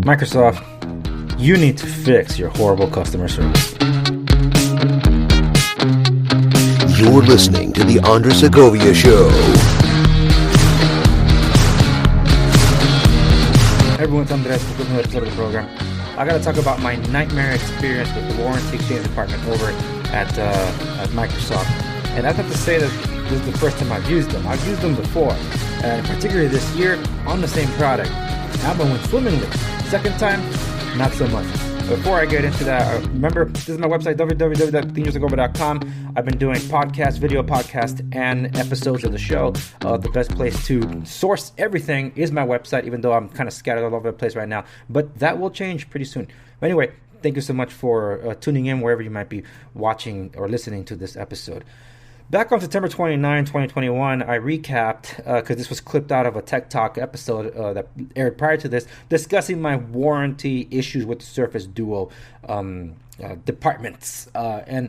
Microsoft, you need to fix your horrible customer service. You're listening to The Andre Segovia Show. Hey everyone, it's Andres. Welcome to another episode of the program. I got to talk about my nightmare experience with the warranty exchange department over at Microsoft. And I have to say that this is the first time I've used them. I've used them before, and particularly this year on the same product. That one went swimmingly. Second time, not so much. Before I get into that, remember, this is my website, www.thinkingsofgover.com. I've been doing podcasts, video podcasts, and episodes of the show. The best place to source everything is my website, even though I'm kind of scattered all over the place right now. But that will change pretty soon. But anyway, thank you so much for tuning in wherever you might be watching or listening to this episode. Back on September 29, 2021, I recapped, because this was clipped out of a Tech Talk episode that aired prior to this, discussing my warranty issues with the Surface Duo departments. And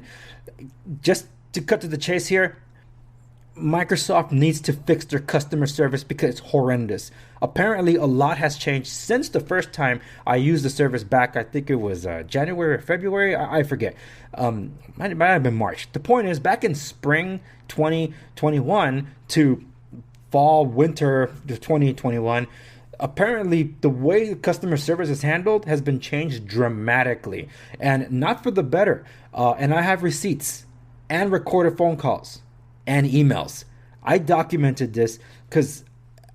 just to cut to the chase here, Microsoft needs to fix their customer service because it's horrendous. Apparently, a lot has changed since the first time I used the service back. I think it was January or February. I forget. Might have been March. The point is, back in spring 2021 to fall, winter 2021, apparently the way the customer service is handled has been changed dramatically, and not for the better. And I have receipts and recorded phone calls and emails. I documented this because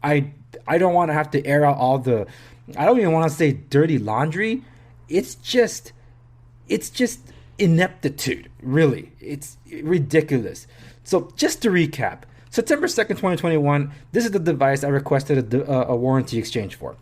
I don't want to have to air out all the, I don't even want to say dirty laundry. It's just ineptitude, really. It's ridiculous. So just to recap, September 2nd, 2021, this is the device I requested a warranty exchange for.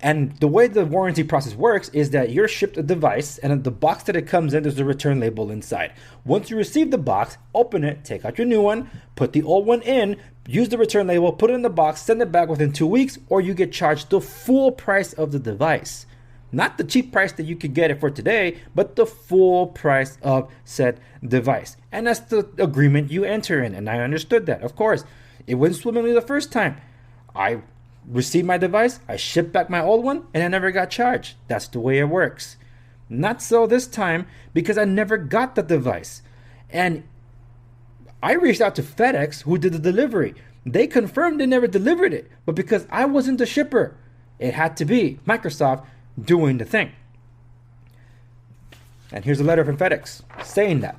And the way the warranty process works is that you're shipped a device, and in the box that it comes in, there's a return label inside. Once you receive the box, open it, take out your new one, put the old one in, use the return label, put it in the box, send it back within 2 weeks, or you get charged the full price of the device. Not the cheap price that you could get it for today, but the full price of said device. And that's the agreement you enter in, and I understood that. Of course, it went swimmingly the first time. I received my device, I shipped back my old one, and I never got charged. That's the way it works. Not so this time, because I never got the device. And I reached out to FedEx, who did the delivery. They confirmed they never delivered it, but because I wasn't the shipper, it had to be Microsoft doing the thing. And here's a letter from FedEx saying that: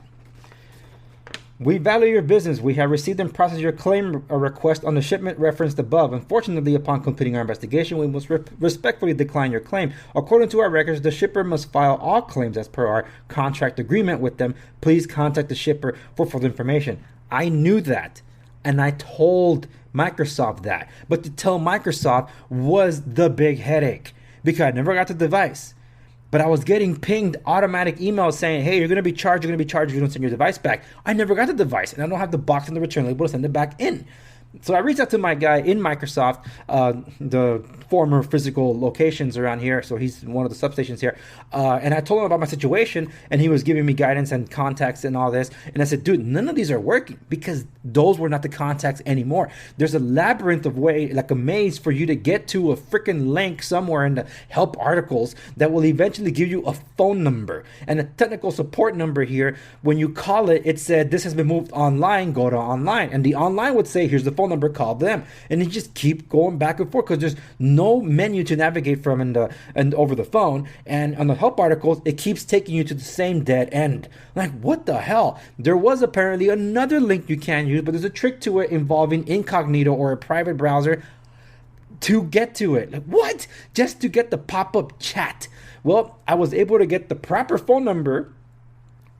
we value your business. We have received and processed your claim request on the shipment referenced above. Unfortunately, upon completing our investigation, we must respectfully decline your claim. According to our records, the shipper must file all claims as per our contract agreement with them. Please contact the shipper for further information. I knew that, and I told Microsoft that. But to tell Microsoft was the big headache, because I never got the device. But I was getting pinged automatic emails saying, hey, you're going to be charged if you don't send your device back. I never got the device, and I don't have the box and the return label to send it back in. So I reached out to my guy in Microsoft, the former physical locations around here. So he's one of the substations here. And I told him about my situation, and he was giving me guidance and contacts and all this. And I said, dude, none of these are working because those were not the contacts anymore. There's a labyrinth of way, like a maze, for you to get to a freaking link somewhere in the help articles that will eventually give you a phone number and a technical support number here. When you call it, it said, this has been moved online, go to online. And the online would say, here's the phone number, call them. And you just keep going back and forth because there's no menu to navigate from and over the phone. And on the help articles, it keeps taking you to the same dead end. Like, what the hell? There was apparently another link you can use, but there's a trick to it involving incognito or a private browser to get to it. Like, what? Just to get the pop-up chat. Well, I was able to get the proper phone number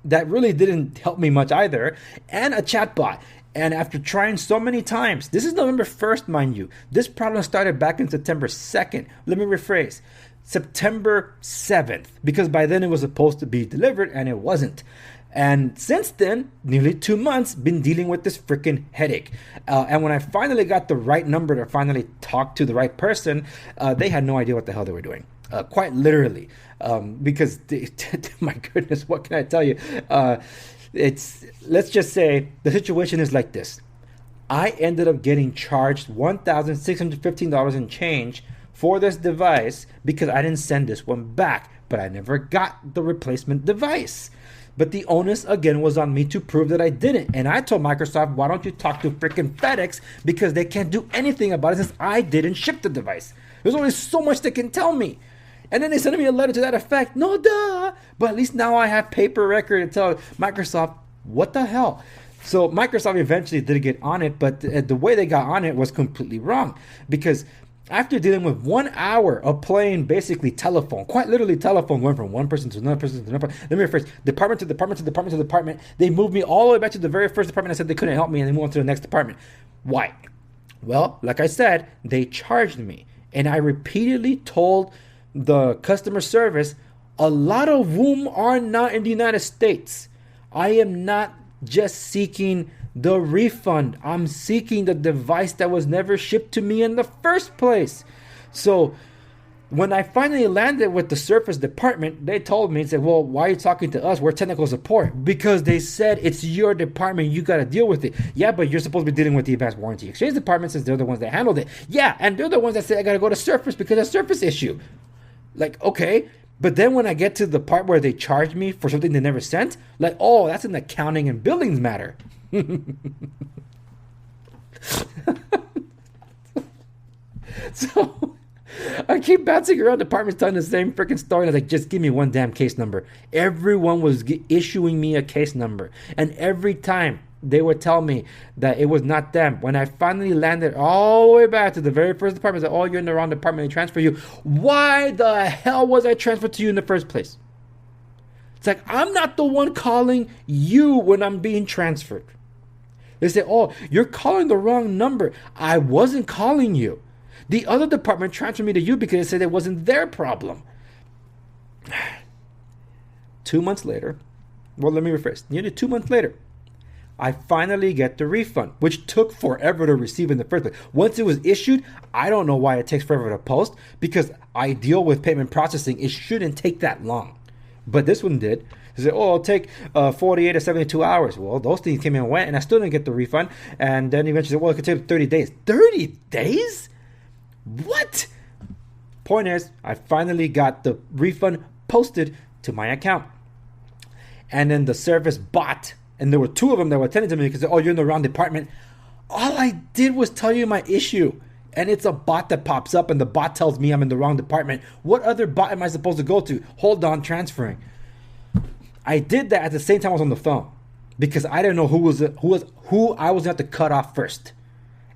that really didn't help me much either, and a chatbot. And after trying so many times, this is November 1st, mind you. This problem started back in September 2nd. Let me rephrase. September 7th, because by then it was supposed to be delivered and it wasn't. And since then, nearly 2 months, been dealing with this freaking headache. And when I finally got the right number to finally talk to the right person, they had no idea what the hell they were doing. Quite literally. Because, my goodness, what can I tell you? Let's just say the situation is like this. I ended up getting charged $1,615 and change for this device because I didn't send this one back, but I never got the replacement device. But the onus again was on me to prove that I didn't. And I told Microsoft, why don't you talk to freaking FedEx, because they can't do anything about it since I didn't ship the device. There's only so much they can tell me. And then they sent me a letter to that effect. No, duh. But at least now I have paper record to tell Microsoft, what the hell? So Microsoft eventually did get on it, but the way they got on it was completely wrong. Because after dealing with 1 hour of playing basically telephone, quite literally telephone, going from one person to another person to another person, let me rephrase, department to department to department to department, they moved me all the way back to the very first department and said they couldn't help me, and they moved on to the next department. Why? Well, like I said, they charged me. And I repeatedly told the customer service, a lot of whom are not in the United States. I am not just seeking the refund. I'm seeking the device that was never shipped to me in the first place. So when I finally landed with the Surface department, they told me, said, well, why are you talking to us? We're technical support. Because they said it's your department, you got to deal with it. Yeah, but you're supposed to be dealing with the Advanced Warranty Exchange department since they're the ones that handled it. Yeah, and they're the ones that say I got to go to Surface because of Surface issue. Like, okay. But then when I get to the part where they charge me for something they never sent, like, oh, that's an accounting and billings matter. So I keep bouncing around departments telling the same freaking story. And I was like, just give me one damn case number. Everyone was issuing me a case number. And every time they would tell me that it was not them. When I finally landed all the way back to the very first department, I said, oh, you're in the wrong department. They transfer you. Why the hell was I transferred to you in the first place? It's like, I'm not the one calling you when I'm being transferred. They say, oh, you're calling the wrong number. I wasn't calling you. The other department transferred me to you because they said it wasn't their problem. 2 months later, well, let me rephrase. Nearly 2 months later, I finally get the refund, which took forever to receive in the first place. Once it was issued, I don't know why it takes forever to post, because I deal with payment processing. It shouldn't take that long. But this one did. They said, oh, it'll take 48 to 72 hours. Well, those things came and went, and I still didn't get the refund. And then eventually said, well, it could take 30 days. 30 days? What? Point is, I finally got the refund posted to my account. And then the service bot, and there were two of them that were attending to me because, oh, you're in the wrong department. All I did was tell you my issue. And it's a bot that pops up, and the bot tells me I'm in the wrong department. What other bot am I supposed to go to? Hold on, transferring. I did that at the same time I was on the phone because I didn't know who I was going to have to cut off first.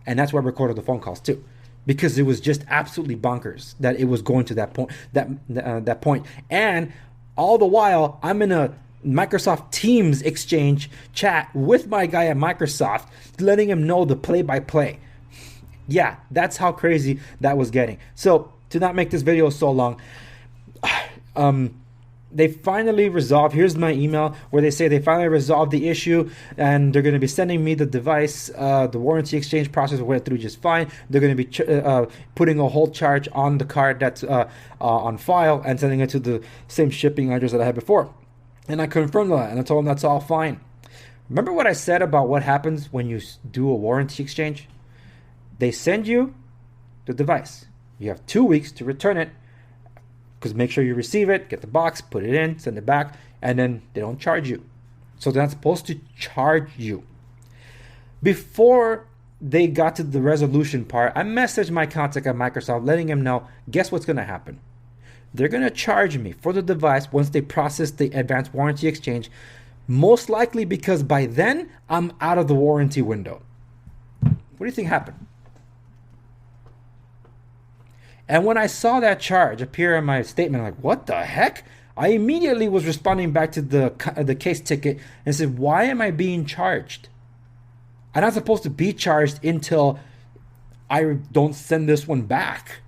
And that's why I recorded the phone calls too, because it was just absolutely bonkers that it was going to that point. That point, and all the while I'm in a Microsoft Teams exchange chat with my guy at Microsoft, letting him know the play-by-play. Yeah, that's how crazy that was getting. So to not make this video so long, they finally resolved. Here's my email where they say they finally resolved the issue and they're going to be sending me the device. The warranty exchange process went through just fine. They're going to be putting a hold charge on the card that's on file and sending it to the same shipping address that I had before. And I confirmed that, and I told them that's all fine. Remember what I said about what happens when you do a warranty exchange? They send you the device. You have 2 weeks to return it, because make sure you receive it, get the box, put it in, send it back, and then they don't charge you. So they're not supposed to charge you. Before they got to the resolution part, I messaged my contact at Microsoft letting him know, guess what's going to happen? They're going to charge me for the device once they process the advanced warranty exchange, most likely because by then I'm out of the warranty window. What do you think happened? And when I saw that charge appear in my statement, I'm like, what the heck? I immediately was responding back to the case ticket and said, why am I being charged? I'm not supposed to be charged until I don't send this one back.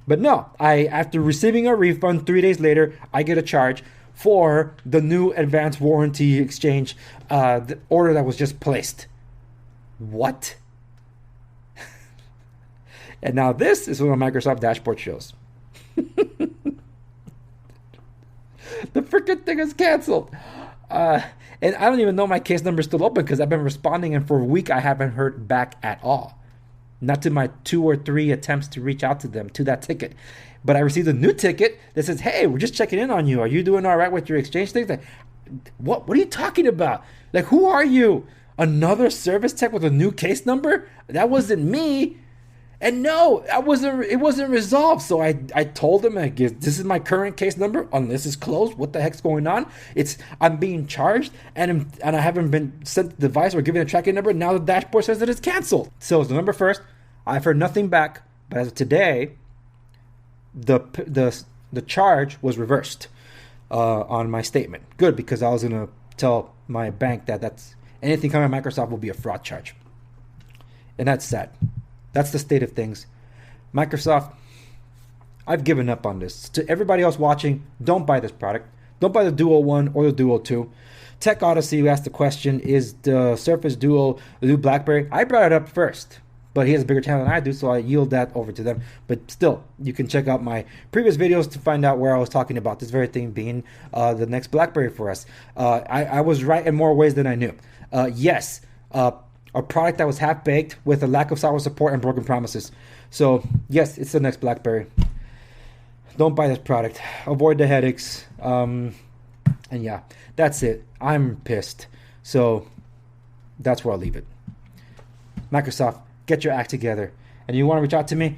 But no, after receiving a refund 3 days later, I get a charge for the new advanced warranty exchange the order that was just placed. What? And now this is what my Microsoft dashboard shows. The freaking thing is canceled. And I don't even know my case number is still open because I've been responding, and for a week I haven't heard back at all. Not to my 2 or 3 attempts to reach out to them to that ticket. But I received a new ticket that says, hey, we're just checking in on you. Are you doing all right with your exchange things? Like, what are you talking about? Like, who are you? Another service tech with a new case number? That wasn't me. And no, it wasn't resolved. So I told them, this is my current case number. Unless it's closed, what the heck's going on? I'm being charged, and I haven't been sent the device or given a tracking number. Now the dashboard says that it's canceled. So it's November 1st. I've heard nothing back. But as of today, the charge was reversed on my statement. Good, because I was going to tell my bank that's anything coming from Microsoft will be a fraud charge. And that's sad. That's the state of things. Microsoft, I've given up on this. To everybody else watching, don't buy this product. Don't buy the Duo 1 or the Duo 2. Tech Odyssey, who asked the question, is the Surface Duo the new BlackBerry? I brought it up first, but he has a bigger channel than I do, so I yield that over to them. But still, you can check out my previous videos to find out where I was talking about this very thing being the next BlackBerry for us. I was right in more ways than I knew. Yes, a product that was half-baked with a lack of software support and broken promises. So, yes, it's the next BlackBerry. Don't buy this product. Avoid the headaches. And yeah, that's it. I'm pissed. So, that's where I'll leave it. Microsoft, get your act together. And you want to reach out to me?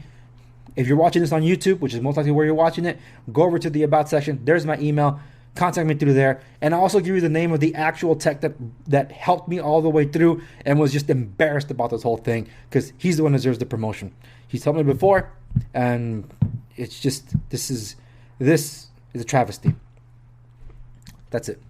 If you're watching this on YouTube, which is most likely where you're watching it, go over to the About section. There's my email. Contact me through there, and I'll also give you the name of the actual tech that helped me all the way through and was just embarrassed about this whole thing because he's the one that deserves the promotion. He's helped me before, and it's just this is a travesty. That's it.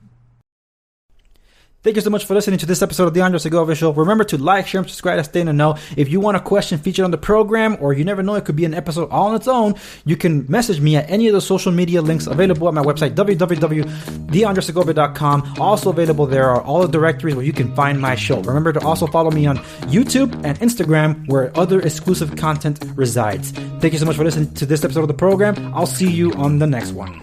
Thank you so much for listening to this episode of the Andre Segovia Show. Remember to like, share, and subscribe to stay in the know. If you want a question featured on the program, or you never know, it could be an episode all on its own, you can message me at any of the social media links available at my website, www.theandresegovia.com. Also available there are all the directories where you can find my show. Remember to also follow me on YouTube and Instagram, where other exclusive content resides. Thank you so much for listening to this episode of the program. I'll see you on the next one.